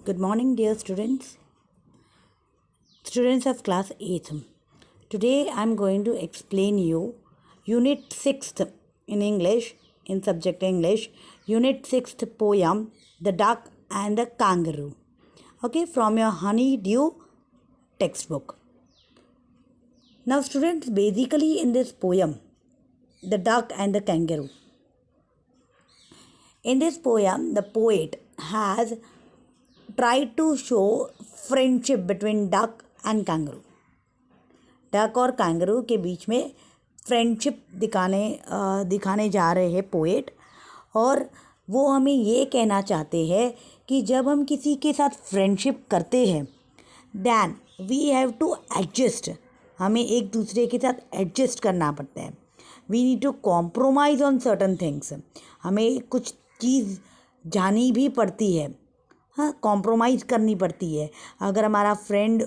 Good morning, dear students. Students of class 8th. Today I am going to explain you Unit 6th in English, in subject English, Unit 6th poem, The Duck and the Kangaroo. Okay, from your Honeydew textbook. Now, students, basically in this poem, The Duck and the Kangaroo. In this poem, the poet has tried to show friendship between duck and kangaroo. Duck और kangaroo के बीच में friendship दिखाने जा रहे हैं poet, और वो हमें ये कहना चाहते हैं कि जब हम किसी के साथ फ्रेंडशिप करते हैं than we have to adjust, हमें एक दूसरे के साथ एडजस्ट करना पड़ता है. We need to compromise on certain things, हमें कुछ चीज़ जानी भी पड़ती है, हाँ, कॉम्प्रोमाइज़ करनी पड़ती है. अगर हमारा फ्रेंड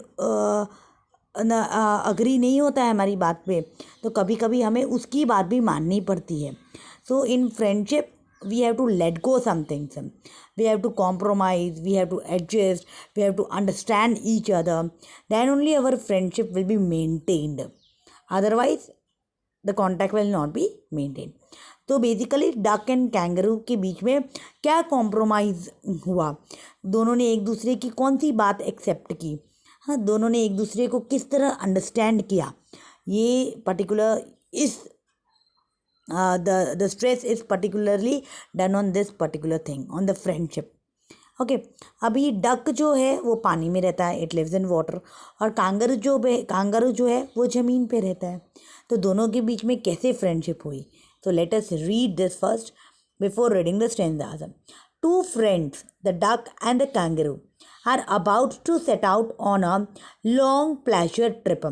अग्री नहीं होता है हमारी बात पे, तो कभी कभी हमें उसकी बात भी माननी पड़ती है. So in friendship we have to let go some things, we have to compromise, we have to adjust, we have to understand each other, then only our friendship will be maintained, otherwise the contact will not be maintain. तो basically duck and kangaroo के बीच में क्या compromise हुआ, दोनों ने एक दूसरे की कौन सी बात एक्सेप्ट की, हाँ, दोनों ने एक दूसरे को किस तरह अंडरस्टैंड किया, ये पर्टिकुलर इस the stress is particularly done on this particular thing, on the friendship. Okay, अभी डक जो है वो पानी में रहता है, इट लिव्स इन वाटर, और कांगारू जो है वो ज़मीन पे रहता है. तो दोनों के बीच में कैसे फ्रेंडशिप हुई, तो late us read this first before reading the stanzas. Two friends, the duck and the kangaroo, are about to set out on a long pleasure trip.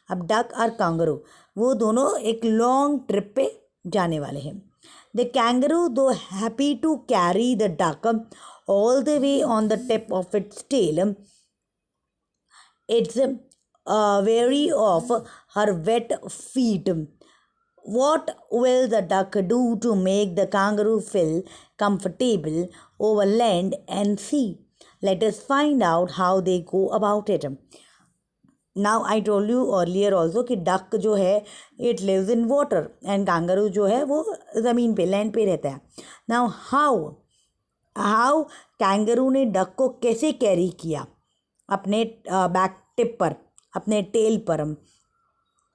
अब डक और कांगरू वो दोनों एक लॉन्ग ट्रिप पे जाने वाले हैं. The kangaroo, though happy to carry the duck all the way on the tip of its tail, it's weary of her wet feet. What will the duck do to make the kangaroo feel comfortable over land and sea? Let us find out how they go about it. Now I told you earlier also कि duck जो है it lives in water and kangaroo जो है वो ज़मीन पे land पे रहता है. Now how kangaroo ने duck को कैसे कैरी किया अपने बैक टिप पर, अपने टेल पर,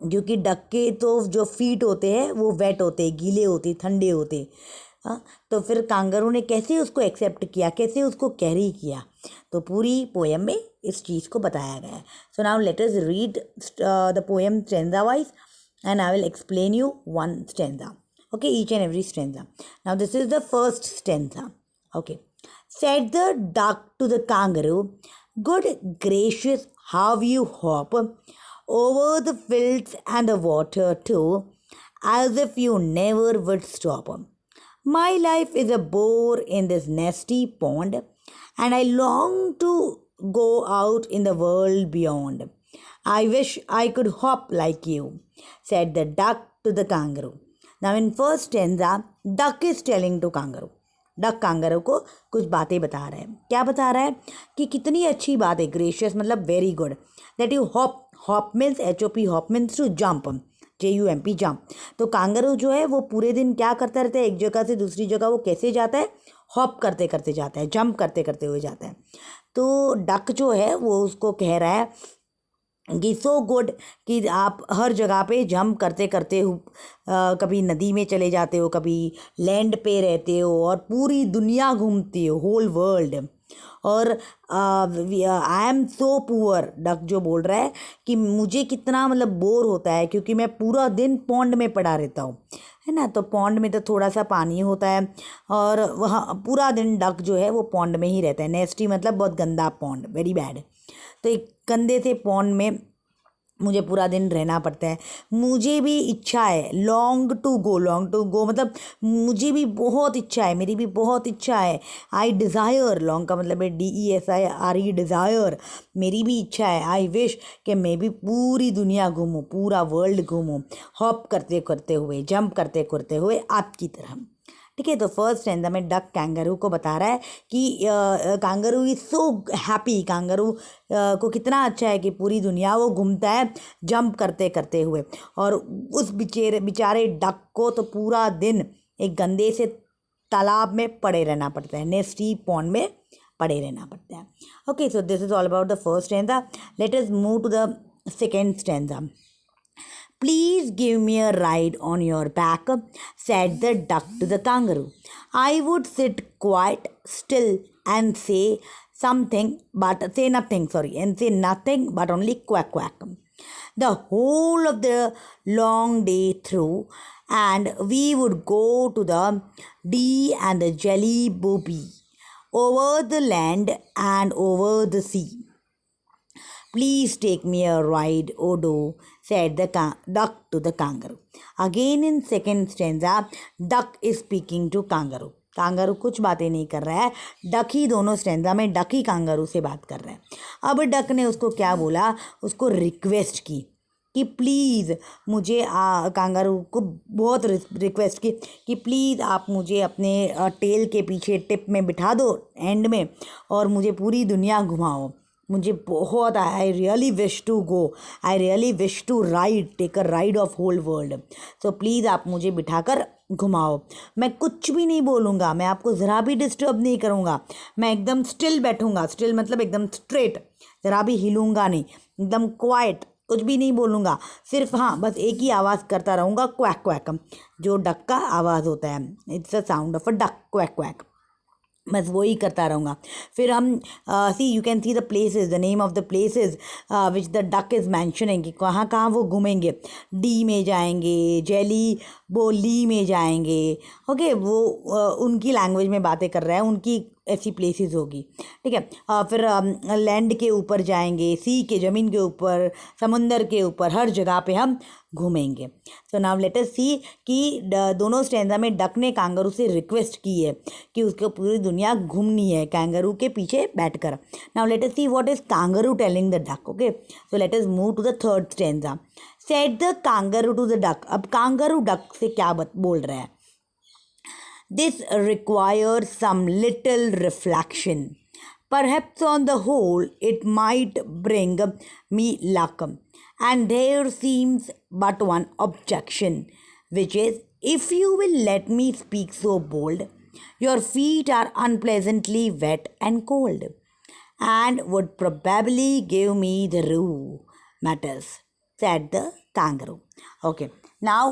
क्योंकि डक के तो जो फीट होते हैं वो वेट होते, गीले होते, ठंडे होते. हाँ, तो फिर कांगारू ने कैसे उसको एक्सेप्ट किया, कैसे उसको कैरी किया, तो पूरी पोएम में इस चीज़ को बताया गया है. So now let us read the poem stanza wise and I will explain you one stanza. Okay, each and every stanza. Now this is the first stanza. Okay, said the duck to the kangaroo, good gracious how you hop over the fields and the water too, as if you never would stop. My life is a bore in this nasty pond, and I long to go out in the world beyond. I wish I could hop like you, said the duck to the kangaroo. Now in first stanza, duck is telling to kangaroo. Duck kangaroo को कुछ बातें बता रहा है. क्या बता रहा है कि कितनी अच्छी बात है, ग्रेशियस मतलब very good, that you hop, hop means HOP, hop means to jump, JUMP jump. तो कांगारू जो है वो पूरे दिन क्या करता रहता है, एक जगह से दूसरी जगह वो कैसे जाता है, हॉप करते करते जाता है, जंप करते करते हुए जाता है. तो डक जो है वो उसको कह रहा है कि सो गुड कि आप हर जगह पे जंप करते करते हो, कभी नदी में चले जाते हो, कभी लैंड पे रहते हो, और पूरी दुनिया घूमते हो, होल वर्ल्ड. और I am so poor, duck जो बोल रहा है कि मुझे कितना मतलब बोर होता है, क्योंकि मैं पूरा दिन पॉन्ड में पड़ा रहता हूँ, है ना. तो पॉन्ड में तो थोड़ा सा पानी होता है, और वहाँ पूरा दिन डक जो है वो पॉन्ड में ही रहता है. नेस्टी मतलब बहुत गंदा पॉन्ड, वेरी बैड. तो एक गंदे से पॉन्ड में मुझे पूरा दिन रहना पड़ता है. मुझे भी इच्छा है लॉन्ग टू गो मतलब मुझे भी बहुत इच्छा है, मेरी भी बहुत इच्छा है. आई डिज़ायर, लॉन्ग का मतलब है DESIRE, डिज़ायर, मेरी भी इच्छा है. आई विश कि मैं भी पूरी दुनिया घूमूँ, पूरा वर्ल्ड घूमूँ, हॉप करते करते हुए, जंप करते करते हुए आपकी तरह. ठीक है, तो फर्स्ट स्टैंजा में डक कैंगरू को बता रहा है कि kangaroo is so happy, kangaroo को कितना अच्छा है कि पूरी दुनिया वो घूमता है जंप करते करते हुए, और उस बेचारे डक को तो पूरा दिन एक गंदे से तालाब में पड़े रहना पड़ता है, नेस्टी पॉन्ड में पड़े रहना पड़ता है। Okay, so this is all about the first stanza. Let us move to the second stanza. Please give me a ride on your back, said the duck to the kangaroo. I would sit quite still and say nothing but only quack quack the whole of the long day through, and we would go to the Dee and the Jelly Booby, over the land and over the sea. Please take me a ride, Odo, said the duck to the kangaroo. Again in second stanza, duck is speaking to kangaroo. Kangaroo कुछ बातें नहीं कर रहा है, duck ही दोनों stanza में duck ही kangaroo से बात कर रहा है। अब डक ने उसको क्या बोला, उसको रिक्वेस्ट की कि प्लीज़ मुझे कांगारू को बहुत रिक्वेस्ट की कि प्लीज़ आप मुझे अपने टेल के पीछे टिप में बिठा दो एंड में, और मुझे पूरी दुनिया घुमाओ। मुझे बहुत I really wish to go, I really wish to ride, take a ride of whole world, so please आप मुझे बिठाकर घुमाओ। मैं कुछ भी नहीं बोलूँगा, मैं आपको ज़रा भी डिस्टर्ब नहीं करूँगा, मैं एकदम स्टिल बैठूँगा, स्टिल मतलब एकदम स्ट्रेट, ज़रा भी हिलूँगा नहीं, एकदम क्वाइट, कुछ भी नहीं बोलूँगा, सिर्फ हाँ बस एक ही आवाज़ करता रहूँगा, क्वैक क्वैक, जो डक का आवाज़ होता है, it's a sound of a duck, quack quack, बस वही करता रहूँगा। फिर हम see you can see the places, the name of the places which the duck is mentioning, कि कहाँ कहाँ वो घूमेंगे। डी में जाएंगे, जेली बोली में जाएंगे, ओके वो उनकी लैंग्वेज में बातें कर रहा है, उनकी ऐसी प्लेसेस होगी, ठीक है। फिर लैंड के ऊपर जाएंगे, सी के ज़मीन के ऊपर, समुंदर के ऊपर, हर जगह पे हम घूमेंगे। सो नाउ लेट अस सी कि दोनों स्टैंजा में डक ने कांगारू से रिक्वेस्ट की है कि उसको पूरी दुनिया घूमनी है कांगारू के पीछे बैठकर। Now let us see what is kangaroo telling the duck. Okay, so let us move to the third stanza. Said the kangaroo to the duck. अब कांगारू डक से क्या बोल रहा है? This requires some little reflection. Perhaps on the whole, it might bring me luck. And there seems but one objection, which is, if you will let me speak so bold, your feet are unpleasantly wet and cold, and would probably give me the rheumatism, said the kangaroo. Okay, now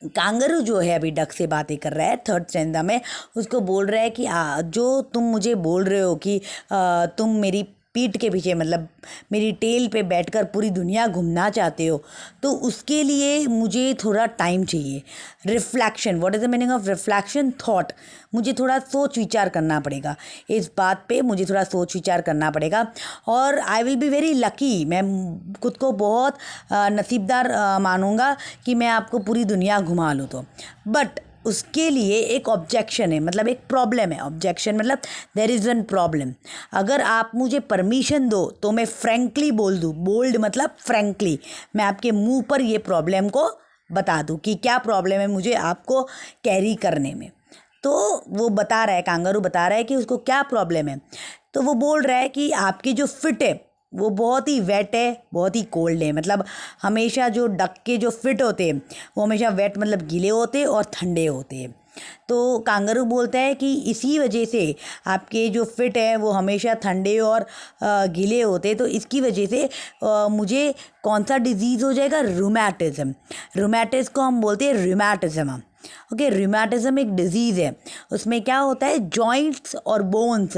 kangaroo जो है अभी duck से बातें कर रहा है third stanza में, उसको बोल रहा है कि जो तुम मुझे बोल रहे हो कि तुम मेरी पीठ के पीछे मतलब मेरी टेल पे बैठकर पूरी दुनिया घूमना चाहते हो, तो उसके लिए मुझे थोड़ा टाइम चाहिए। Reflection, what is the meaning of reflection? Thought. मुझे थोड़ा सोच विचार करना पड़ेगा इस बात पे, मुझे थोड़ा सोच विचार करना पड़ेगा, और I will be very lucky, मैं खुद को बहुत नसीबदार मानूंगा कि मैं आपको पूरी दुनिया घुमा लूँ तो। बट उसके लिए एक ऑब्जेक्शन है, मतलब एक प्रॉब्लम है। ऑब्जेक्शन मतलब देयर इज़ वन प्रॉब्लम। अगर आप मुझे परमिशन दो तो मैं फ्रैंकली बोल दूँ, बोल्ड मतलब फ्रैंकली, मैं आपके मुंह पर ये प्रॉब्लम को बता दूँ कि क्या प्रॉब्लम है मुझे आपको कैरी करने में। तो वो बता रहा है, कांगारू बता रहा है कि उसको क्या प्रॉब्लम है। तो वो बोल रहा है कि आपकी जो फिट है वो बहुत ही वेट है, बहुत ही कोल्ड है। मतलब हमेशा जो डक के जो फिट होते हैं वो हमेशा वेट मतलब गीले होते हैं और ठंडे होते हैं। तो कांगारू बोलता है कि इसी वजह से आपके जो फिट है वो हमेशा ठंडे और गीले होते हैं, तो इसकी वजह से मुझे कौन सा डिजीज़ हो जाएगा? रूमैटिज़म। रूमैटिज़म को हम बोलते हैं रूमैटिज़म। ओके, रूमैटिज़म एक डिजीज़ है, उसमें क्या होता है, जॉइंट्स और बोन्स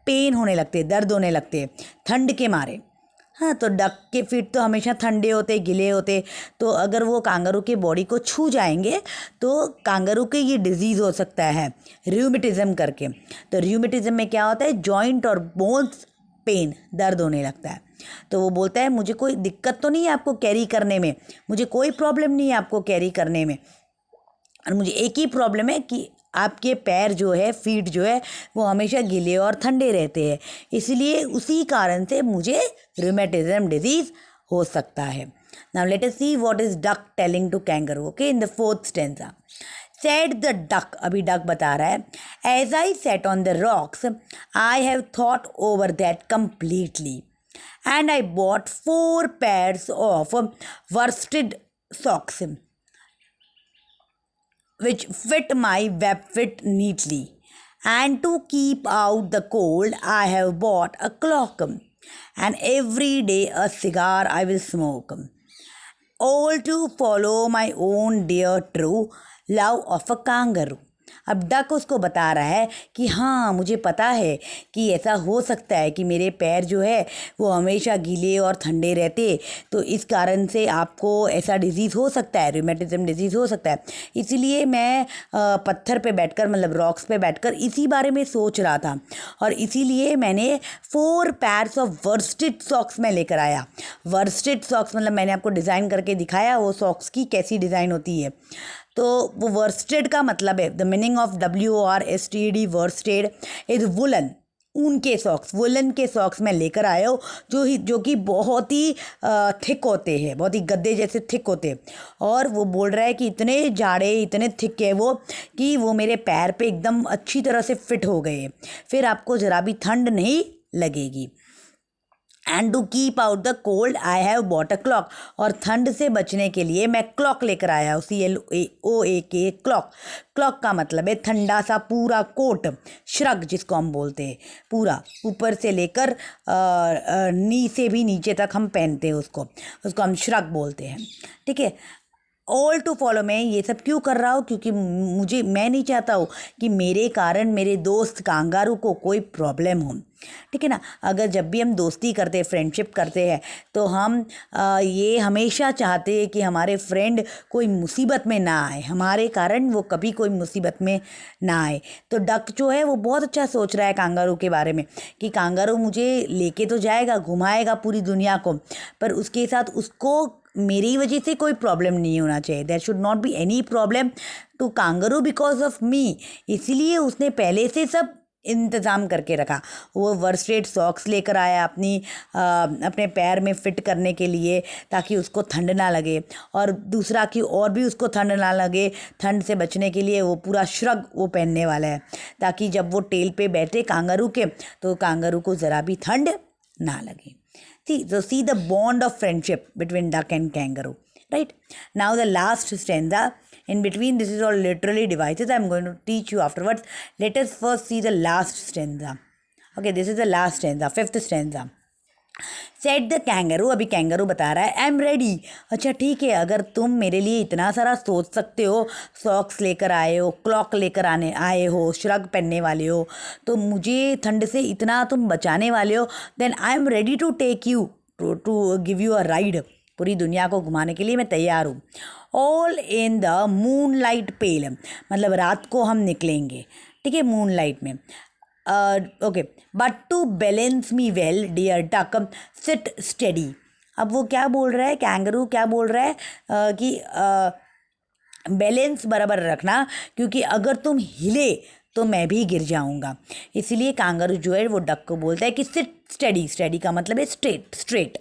पेन होने लगते हैं, दर्द होने लगते हैं ठंड के मारे। हाँ, तो डक के फीट तो हमेशा ठंडे होते, गिले होते, तो अगर वो कांगारू के बॉडी को छू जाएंगे तो कांगारू के ये डिजीज़ हो सकता है रूमेटिज़म करके। तो रूमेटिज़म में क्या होता है, जॉइंट और बोन्स पेन, दर्द होने लगता है। तो वो बोलता है मुझे कोई दिक्कत तो नहीं है आपको कैरी करने में, मुझे कोई प्रॉब्लम नहीं है आपको कैरी करने में, और मुझे एक ही प्रॉब्लम है कि आपके पैर जो है, फीट जो है, वो हमेशा गीले और ठंडे रहते हैं, इसलिए उसी कारण से मुझे रूमेटिज्म डिजीज़ हो सकता है। Now let us see what is duck telling to kangaroo. Okay, in the fourth stanza, Said the duck, अभी duck बता रहा है, as I sat on the rocks, I have thought over that completely. And I bought 4 pairs of worsted socks, which fit my web fit neatly. And to keep out the cold, I have bought a clock. And every day a cigar I will smoke. All to follow my own dear true love of a kangaroo. अब duck उसको बता रहा है कि हाँ, मुझे पता है कि ऐसा हो सकता है कि मेरे पैर जो है वो हमेशा गीले और ठंडे रहते, तो इस कारण से आपको ऐसा डिजीज़ हो सकता है, रूमेटिज्म डिजीज़ हो सकता है। इसीलिए मैं पत्थर पे बैठकर, मतलब रॉक्स पे बैठकर इसी बारे में सोच रहा था, और इसीलिए मैंने 4 पैर्स ऑफ वर्स्टेड सॉक्स में लेकर आया। वर्स्टेड सॉक्स मतलब मैंने आपको डिज़ाइन करके दिखाया वो सॉक्स की कैसी डिज़ाइन होती है। तो वो वर्स्टेड का मतलब है, the meaning of WORSTED, worsted is woollen, ऊन के सॉक्स, वुलन के सॉक्स मैं लेकर आया हूँ जो कि बहुत ही थिक होते हैं, बहुत ही गद्दे जैसे थिक होते हैं। और वो बोल रहा है कि इतने जाड़े, इतने थिक है वो कि वो मेरे पैर पे एकदम अच्छी तरह से फिट हो गए, फिर आपको ज़रा भी ठंड नहीं लगेगी। And to keep out the cold I have bought a cloak, और ठंड से बचने के लिए मैं क्लॉक लेकर आया हूँ, CLOAK, क्लॉक। क्लॉक का मतलब है ठंडा सा पूरा कोट, श्रग जिसको हम बोलते हैं, पूरा ऊपर से लेकर नी से भी नीचे तक हम पहनते हैं उसको हम श्रग बोलते हैं, ठीक है। ऑल टू फॉलो, मैं ये सब क्यों कर रहा हूँ, क्योंकि मैं नहीं चाहता हूँ कि मेरे कारण मेरे दोस्त कांगारू को कोई प्रॉब्लम हो, ठीक है ना। अगर जब भी हम दोस्ती करते हैं, फ्रेंडशिप करते हैं, तो हम ये हमेशा चाहते हैं कि हमारे फ्रेंड कोई मुसीबत में ना आए, हमारे कारण वो कभी कोई मुसीबत में ना आए। तो डक जो है वो बहुत अच्छा सोच रहा है कांगारू के बारे में कि कांगारू मुझे लेके तो जाएगा, घुमाएगा पूरी दुनिया को, पर उसके साथ उसको मेरी वजह से कोई प्रॉब्लम नहीं होना चाहिए। There should not be any problem to kangaroo because of me. इसीलिए उसने पहले से सब इंतज़ाम करके रखा। वो वर्स्टेड सॉक्स लेकर आया अपने पैर में फिट करने के लिए, ताकि उसको ठंड ना लगे, और दूसरा कि और भी उसको ठंड ना लगे, ठंड से बचने के लिए वो पूरा श्रग वो पहनने वाला है, ताकि जब वो टेल पे बैठे कांगारू के, तो कांगारू को ज़रा भी ठंड ना लगे। See the bond of friendship between duck and kangaroo, right? Now the last stanza, in between this is all literally devices, I'm going to teach you afterwards. Let us first see the last stanza. Okay, this is the last stanza, 5th stanza. Said the kangaroo, अभी kangaroo बता रहा है, I am ready. अच्छा ठीक है, अगर तुम मेरे लिए इतना सारा सोच सकते हो, सॉक्स लेकर आए हो, क्लॉक लेकर आए हो, श्रग पहनने वाले हो, तो मुझे ठंड से इतना तुम बचाने वाले हो, then I am ready to take you to give you a ride. पूरी दुनिया को घुमाने के लिए मैं तैयार हूँ। All in the moonlight pale, मतलब रात को हम निकलेंगे, ठीक है, मून लाइट में। Okay, but to balance me well dear duck sit steady. अब वो क्या बोल रहा है, कैंगरू क्या बोल रहा है कि बैलेंस बराबर रखना, क्योंकि अगर तुम हिले तो मैं भी गिर जाऊंगा। इसलिए कांगारू जो है वो डक को बोलता है कि सिट स्टेडी। स्टेडी का मतलब है straight.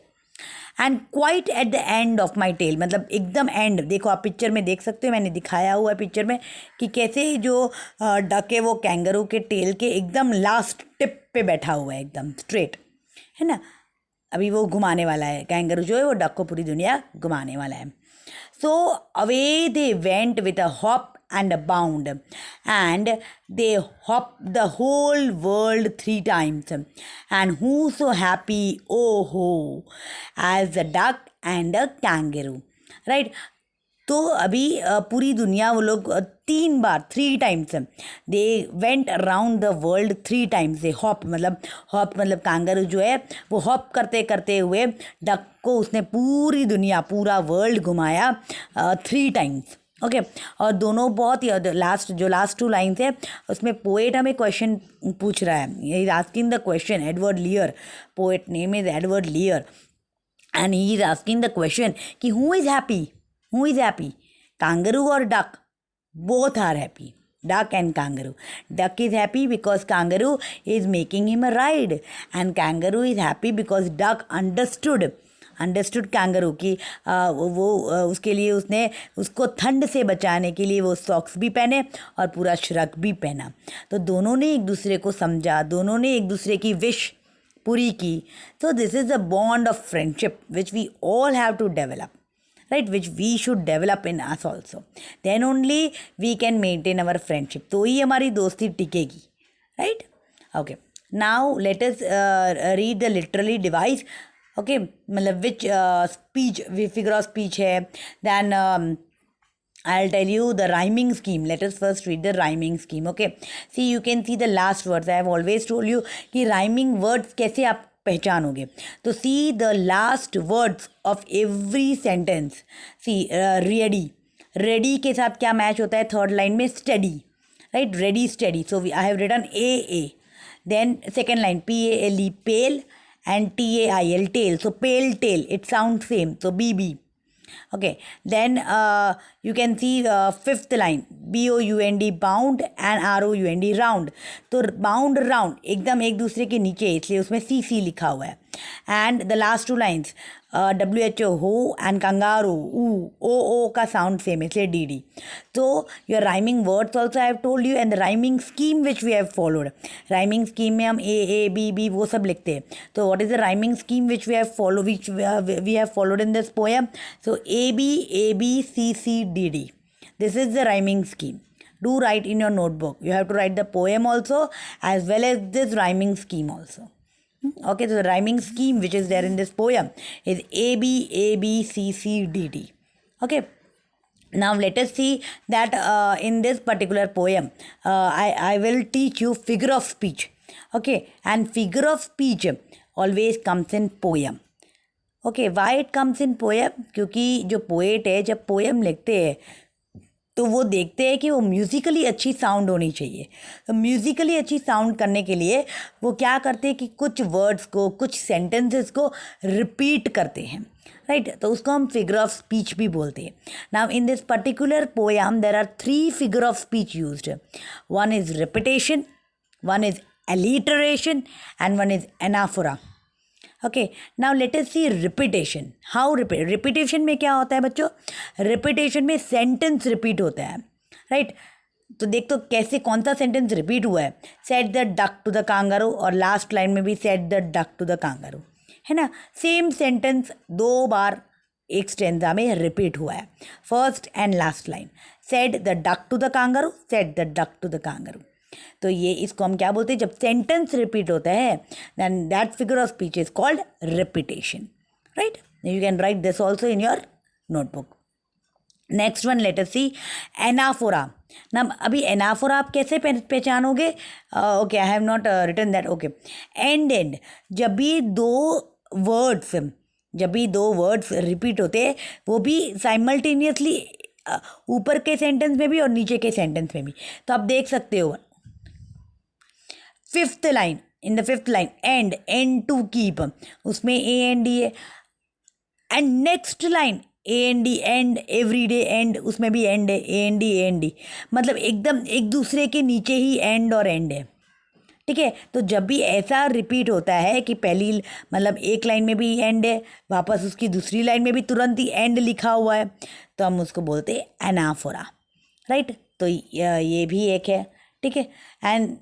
And quite at the end of my tail, मतलब एकदम एंड। देखो आप पिक्चर में देख सकते हो, मैंने दिखाया हुआ है पिक्चर में कि कैसे जो डक है वो कैंगरू के टेल के एकदम लास्ट टिप पे बैठा हुआ है, एकदम स्ट्रेट, है ना। अभी वो घुमाने वाला है, कैंगरू जो है वो डक को पूरी दुनिया घुमाने वाला है। So away they went with a hop and a bound, and they hopped the whole world 3 times. And who so happy, oh ho, as a duck and a kangaroo, right? तो अभी पूरी दुनिया वो लोग 3 बार, 3 times, they went around the world 3 times. They hop मतलब kangaroo जो है वो हॉप करते करते हुए डक को उसने पूरी दुनिया, पूरा वर्ल्ड घुमाया 3 टाइम्स। ओके, और दोनों बहुत ही लास्ट 2 लाइन्स है उसमें पोएट हमें क्वेश्चन पूछ रहा है। He is asking the question, Edward Lear, poet name is Edward Lear, and he is asking the question कि who is happy, who is happy, kangaroo or duck? Both are happy, duck and kangaroo. Duck is happy because kangaroo is making him a ride, and kangaroo is happy because duck understood understood kangaroo कि उसके लिए उसने उसको ठंड से बचाने के लिए वो सॉक्स भी पहने और पूरा श्रग भी पहना। तो दोनों ने एक दूसरे को समझा, दोनों ने एक दूसरे की विश पूरी की। So this is the bond of friendship which we all have to develop, right? Which we should develop in us also. Then only we can maintain our friendship. तो ही हमारी दोस्ती टिकेगी, right? Okay. Now let us read the literary device. Okay, मतलब which speech, figure of speech है. Then I'll tell you the rhyming scheme. Let us first read the rhyming scheme. Okay. See, you can see the last words. I have always told you कि rhyming words कैसे आप पहचानोगे. तो see the last words of every sentence. See, ready. Ready के साथ क्या match होता है third line में? Steady. Right? Ready, steady. So I have written A. Then second line PALE, pale, and TAIL, tail. So pale tail. It sounds same. So BB. Okay, then you can see fifth line BOUND, bound, and ROUND, round. तो bound round एकदम एक दूसरे के नीचे, इसलिए उसमें CC लिखा हुआ है. And the last two lines WHO, ho, and kangaroo, o का sound same, इसलिए DD. So your rhyming words also I have told you, and the rhyming scheme which we have followed. Rhyming scheme में हम A, B वो सब लिखते हैं. तो what is the rhyming scheme which we have followed, we have followed in this poem? So ABCCDD. This is the rhyming scheme. Do write in your notebook. You have to write the poem also as well as this rhyming scheme also. Okay, so the rhyming scheme which is there in this poem is ABCCDD. Okay. Now let us see that in this particular poem, I will teach you figure of speech. Okay, and figure of speech always comes in poem. Okay, why it comes in poem? क्योंकि जो poet है जब poem लिखते हैं तो वो देखते हैं कि वो म्यूज़िकली अच्छी साउंड होनी चाहिए. तो म्यूज़िकली अच्छी साउंड करने के लिए वो क्या करते हैं कि कुछ वर्ड्स को, कुछ सेंटेंसेस को रिपीट करते हैं, राइट? तो उसको हम फिगर ऑफ स्पीच भी बोलते हैं. Now in this particular poem there are 3 figure of speech used. One is repetition, one is alliteration, and one is anaphora. Okay, now let us see repetition. How repetition में क्या होता है बच्चों? repetition में sentence repeat होता है, right? तो देख तो कैसे कौन सा सेंटेंस रिपीट हुआ है. Said the duck to the kangaroo, और लास्ट लाइन में भी said the duck to the kangaroo, है ना? सेम सेंटेंस 2 बार एक स्टेंजा में रिपीट हुआ है. First and last line, said the duck to the kangaroo, said the duck to the kangaroo. तो ये इसको हम क्या बोलते हैं? जब सेंटेंस रिपीट होता है then that figure of speech is called repetition, right? You can write this also in your notebook. Next one let us see anaphora. ना अभी एनाफोरा आप कैसे पहचानोगे? Okay, I have not written that. Okay, and जब भी दो words repeat होते हैं वो भी साइमल्टेनियसली ऊपर के सेंटेंस में भी और नीचे के सेंटेंस में भी. तो आप देख सकते हो fifth line, in the fifth line and to keep, उसमें AND है. And next line AND, and every day and, उसमें भी एंड है, AND. मतलब एकदम एक दूसरे के नीचे ही एंड और एंड है, ठीक है? तो जब भी ऐसा रिपीट होता है कि पहली मतलब एक लाइन में भी एंड है, वापस उसकी दूसरी लाइन में भी तुरंत ही एंड लिखा हुआ है, तो हम उसको बोलते हैं एनाफोरा, राइट? तो ये भी एक है, ठीक है? And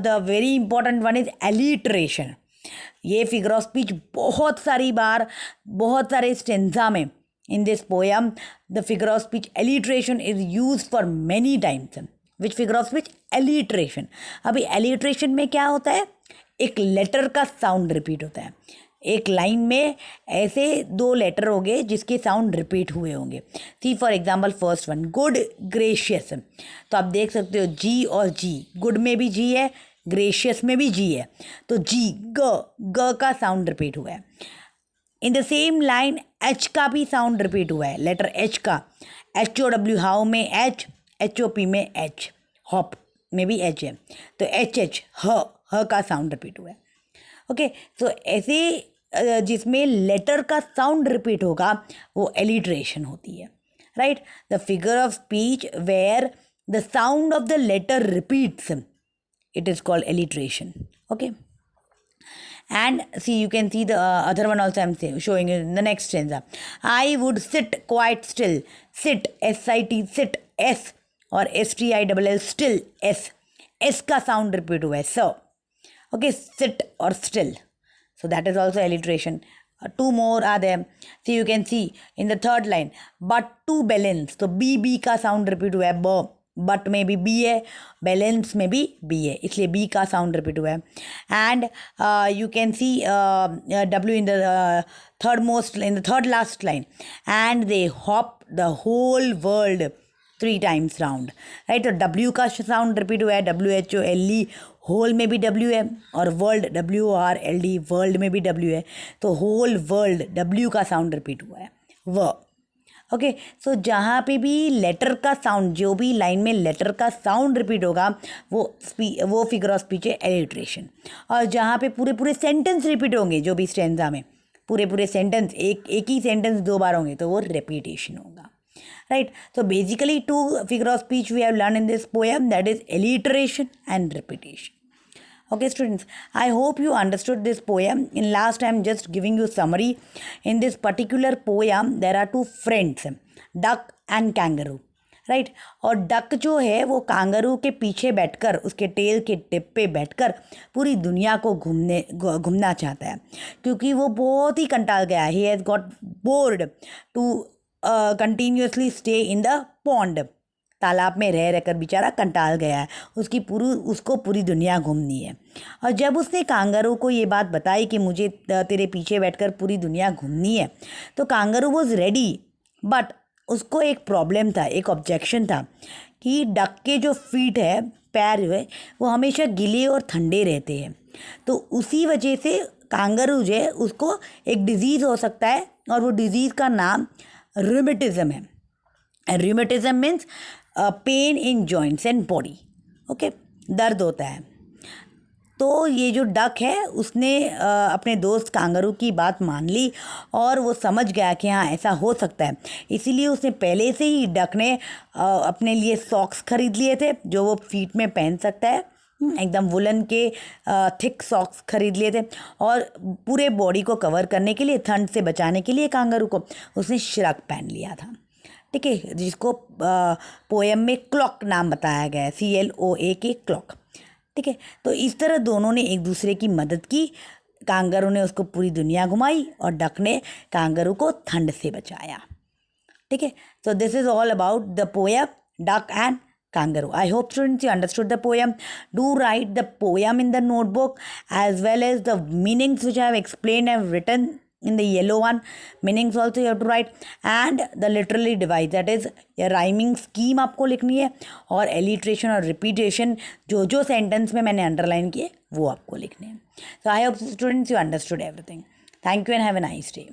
the very important one is alliteration. ये फिगर ऑफ स्पीच बहुत सारे स्टेंजा में in this poem the figure of speech alliteration is use for many times. Which figure of speech? Alliteration. अभी एलिट्रेशन में क्या होता है? एक लेटर का साउंड रिपीट होता है. एक लाइन में ऐसे 2 लेटर होंगे जिसके साउंड रिपीट हुए होंगे. See for example first one good gracious. तो आप देख सकते हो जी और जी, गुड में भी जी है, ग्रेशियस में भी जी है. तो जी ग का साउंड रिपीट हुआ है. In the same line H का भी साउंड रिपीट हुआ है, लेटर एच का. HOW हाउ में एच, HOP में एच, हॉप में भी एच है. तो HH ह का साउंड रिपीट हुआ है. ओके, तो ऐसे जिसमें लेटर का साउंड रिपीट होगा वो एलिट्रेशन होती है, right? The figure of speech where the sound of the letter repeats, it is called alliteration. Okay, And see, you can see the other one also I'm showing you in the next stanza. I would sit quite still. Sit, S-I-T, sit, S और S-T-I-L-L, still, S. S का sound repeat हुआ है, so. Okay, sit or still. So that is also alliteration. Two more are there. So you can see in the third line, but two balance. So B का sound repeat हुआ है, B. But में भी B है, balance में भी B है, इसलिए B का sound repeat हुआ है. And you can see W in the third last line. And they hop the whole world 3 times round. Right. तो W का साउंड रिपीट हुआ है, WHOLE, होल में भी W है, और वर्ल्ड WORLD, वर्ल्ड में भी W है. तो होल वर्ल्ड W का साउंड रिपीट हुआ है, व. ओके. सो जहाँ पे भी लेटर का साउंड, जो भी लाइन में लेटर का साउंड रिपीट होगा वो फिगर ऑफ स्पीच है, एलिट्रेशन. और जहाँ पे पूरे सेंटेंस रिपीट होंगे, जो भी स्टेंजा में पूरे सेंटेंस एक ही सेंटेंस 2 बार होंगे, तो वो रेपिटेशन होगा. Right. So basically 2 figure of speech we have learned in this poem, that is alliteration and repetition. Okay students, I hope you understood this poem. In last I am just giving you summary. In this particular poem there are 2 friends, duck and kangaroo. Right. और duck जो है वो kangaroo के पीछे बैठकर, उसके tell के tip पे बैठकर पूरी दुनिया को घूमना चाहता है, क्योंकि वो बहुत ही कंटाल गया. He has got bored to continuously stay in the pond. तालाब में रह रहकर बेचारा कंटाल गया है, उसको पूरी दुनिया घूमनी है. और जब उसने कांगारू को ये बात बताई कि मुझे तेरे पीछे बैठकर पूरी दुनिया घूमनी है, तो कांगारू वॉज रेडी. बट उसको एक प्रॉब्लम था, एक ऑब्जेक्शन था कि डक के जो फीट है, पैर है, वो हमेशा गीले और ठंडे रहते हैं. तो उसी वजह से कांगारू जो है उसको एक डिजीज़ हो सकता है, और वो डिजीज़ का नाम रूमेटिज्म है. Rheumatism means pain in joints and body. Okay, दर्द होता है. तो ये जो डक है उसने अपने दोस्त कांगारू की बात मान ली, और वो समझ गया कि हाँ ऐसा हो सकता है. इसीलिए उसने पहले से ही डक ने अपने लिए सॉक्स खरीद लिए थे, जो वो फीट में पहन सकता है. एकदम वुलन के थिक सॉक्स खरीद लिए थे, और पूरे बॉडी को कवर करने के लिए, ठंड से बचाने के लिए कांगारू को उसने श्रग पहन लिया था. ठीक है, जिसको पोएम में क्लॉक नाम बताया गया है, CLOAK, क्लॉक. ठीक है. तो इस तरह दोनों ने एक दूसरे की मदद की. कांगारू ने उसको पूरी दुनिया घुमाई, और डक ने कांगारू को ठंड से बचाया. ठीक है. So this is all about the poem duck and kangaroo. I hope students you understood the poem. Do write the poem in the notebook, as well as the meanings which I have explained. I have written in the yellow one. Meanings also you have to write, and the literary device, that is a rhyming scheme आपको लिखनी है, और alliteration और repetition जो sentence में मैंने underline किए वो आपको लिखने हैं. So I hope students you understood everything. Thank you and have a nice day.